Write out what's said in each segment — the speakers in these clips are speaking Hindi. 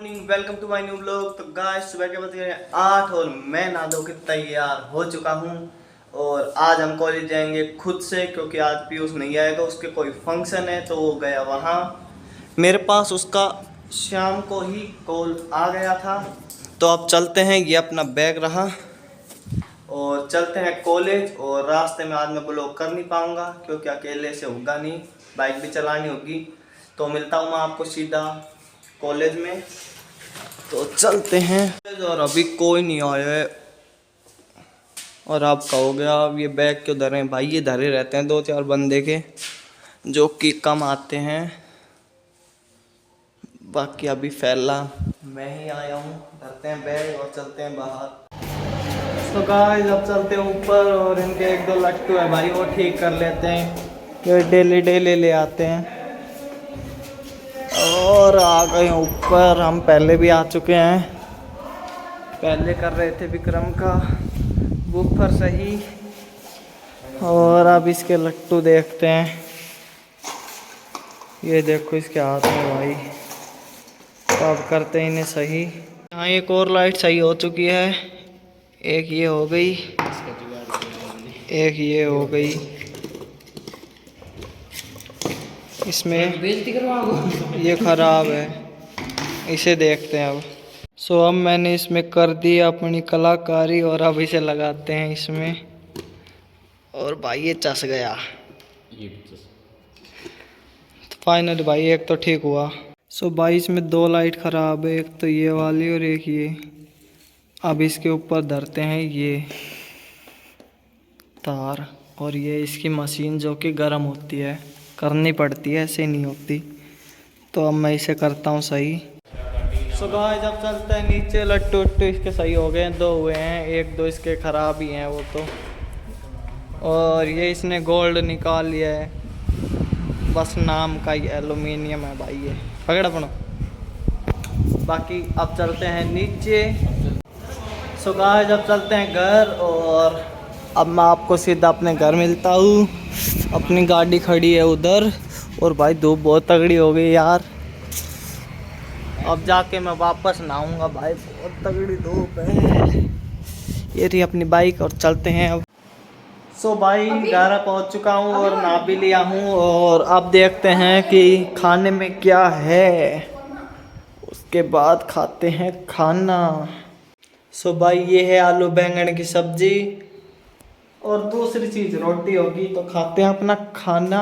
Welcome to my new blog. तो गाइस सुबह के बज गए 8 और मैं नहा धो के तैयार हो चुका हूँ। और आज हम कॉलेज जाएंगे खुद से, क्योंकि आज पीयूष नहीं आएगा, उसके कोई फंक्शन है तो वो गया वहाँ। मेरे पास उसका शाम को ही कॉल आ गया था। तो अब चलते हैं, ये अपना बैग रहा और चलते हैं कॉलेज। और रास्ते में आज मैं ब्लॉग कर नहीं पाऊँगा क्योंकि अकेले से होगा नहीं, बाइक भी चलानी होगी। तो मिलता हूँ मैं आपको सीधा कॉलेज में। तो चलते हैं। और अभी कोई नहीं आया है। और आप कहोगे अब ये बैग क्यों धरे हैं? भाई ये धरे रहते हैं 2-4 बंदे के जो कि कम आते हैं। बाकी अभी फैला मैं ही आया हूँ। धरते हैं बैग और चलते हैं बाहर। तो गाइस अब चलते हैं ऊपर और इनके 1-2 लट्टू है भाई, वो ठीक कर लेते हैं, ये डेली डेली ले आते हैं। और आ गए ऊपर, हम पहले भी आ चुके हैं। पहले कर रहे थे विक्रम का बूफर सही। और अब इसके लट्टू देखते हैं। ये देखो इसके हाथ में भाई, तो अब करते हैं इन्हें सही। यहाँ एक और लाइट सही हो चुकी है, एक ये हो गई, एक ये हो गई। इसमें ये खराब है, इसे देखते हैं अब। सो अब मैंने इसमें कर दी अपनी कलाकारी और अब इसे लगाते हैं इसमें। और भाई ये चस गया। तो फाइनली भाई एक तो ठीक हुआ। सो भाई इसमें 2 लाइट खराब है, एक तो ये वाली और एक ये। अब इसके ऊपर धरते हैं ये तार, और ये इसकी मशीन जो कि गर्म होती है, करनी पड़ती है, ऐसे नहीं होती। तो अब मैं इसे करता हूँ सही। सो गाइस जब चलते हैं नीचे, लट्टू उट्टू इसके सही हो गए हैं, 2 हुए हैं, 1-2 इसके ख़राब ही हैं वो तो। और ये इसने गोल्ड निकाल लिया है, बस नाम का ही एलुमिनियम है भाई ये। पकड़ अपना। बाकी अब चलते हैं नीचे। सो गाइस जब चलते हैं घर, और अब मैं आपको सीधा अपने घर मिलता हूँ। अपनी गाड़ी खड़ी है उधर, और भाई धूप बहुत तगड़ी हो गई यार। अब जाके मैं वापस नहाऊंगा भाई, बहुत तगड़ी धूप है। ये रही अपनी बाइक और चलते हैं अब। सो भाई घर पहुंच चुका हूँ और नहा भी लिया हूँ। और अब देखते हैं कि खाने में क्या है, उसके बाद खाते हैं खाना। सो भाई ये है आलू बैंगन की सब्जी, और दूसरी चीज़ रोटी होगी। तो खाते हैं अपना खाना,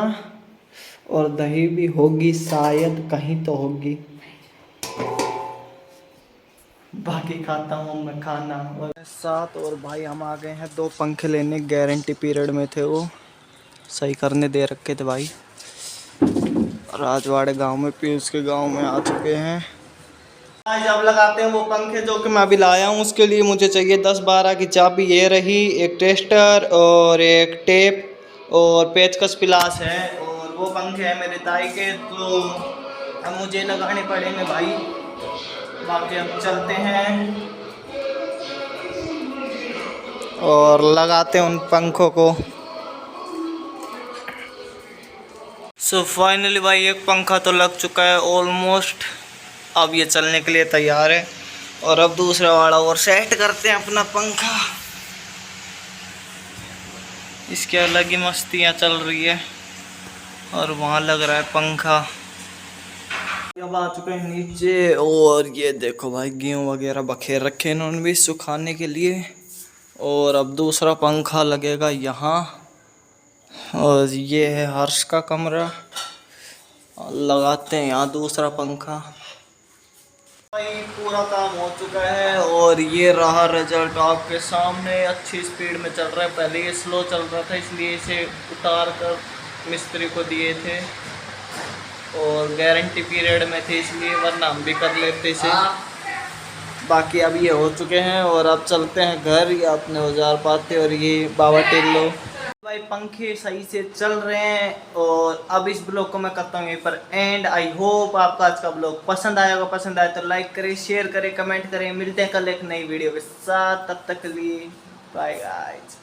और दही भी होगी शायद, कहीं तो होगी। बाकी खाता हूँ मैं खाना और साथ। और भाई हम आ गए हैं 2 पंखे लेने, गारंटी पीरियड में थे, वो सही करने दे रखे थे भाई। राजवाड़े गांव में, पीयूष के गांव में आ चुके हैं। आज अब लगाते हैं वो पंखे जो कि मैं अभी लाया हूँ। उसके लिए मुझे चाहिए 10-12 की चाबी, ये रही, एक टेस्टर और एक टेप और पेचकस पिलास है। और वो पंखे हैं मेरे ताई के, तो अब मुझे लगाने पड़ेंगे भाई। बाकी अब चलते हैं और लगाते हैं उन पंखों को। सो फाइनली भाई एक पंखा तो लग चुका है ऑलमोस्ट। अब ये चलने के लिए तैयार है। और अब दूसरा वाला और सेट करते हैं अपना पंखा। इसके अलग ही मस्तियाँ चल रही है, और वहाँ लग रहा है पंखा। अब आ चुके हैं नीचे, और ये देखो भाई गेहूँ वगैरह बखेर रखे हैं इन्होंने भी सुखाने के लिए। और अब दूसरा पंखा लगेगा यहाँ, और ये है हर्ष का कमरा, लगाते हैं यहाँ दूसरा पंखा। भाई पूरा काम हो चुका है, और ये रहा रिजल्ट आपके सामने। अच्छी स्पीड में चल रहा है, पहले ये स्लो चल रहा था, इसलिए इसे उतार कर मिस्त्री को दिए थे। और गारंटी पीरियड में थे इसलिए, वरना हम भी कर लेते इसे। बाकी अब ये हो चुके हैं, और अब चलते हैं घर, या अपने औजार पाते। और ये बाबा टेल्लो भाई पंखे सही से चल रहे हैं। और अब इस ब्लॉग को मैं करता हूँ यहीं पर एंड। आई होप आपको आज का ब्लॉग पसंद आया होगा। पसंद आया तो लाइक करें, शेयर करें, कमेंट करें। मिलते हैं कल एक नई वीडियो के साथ, तब तक के लिए बाय गाइस।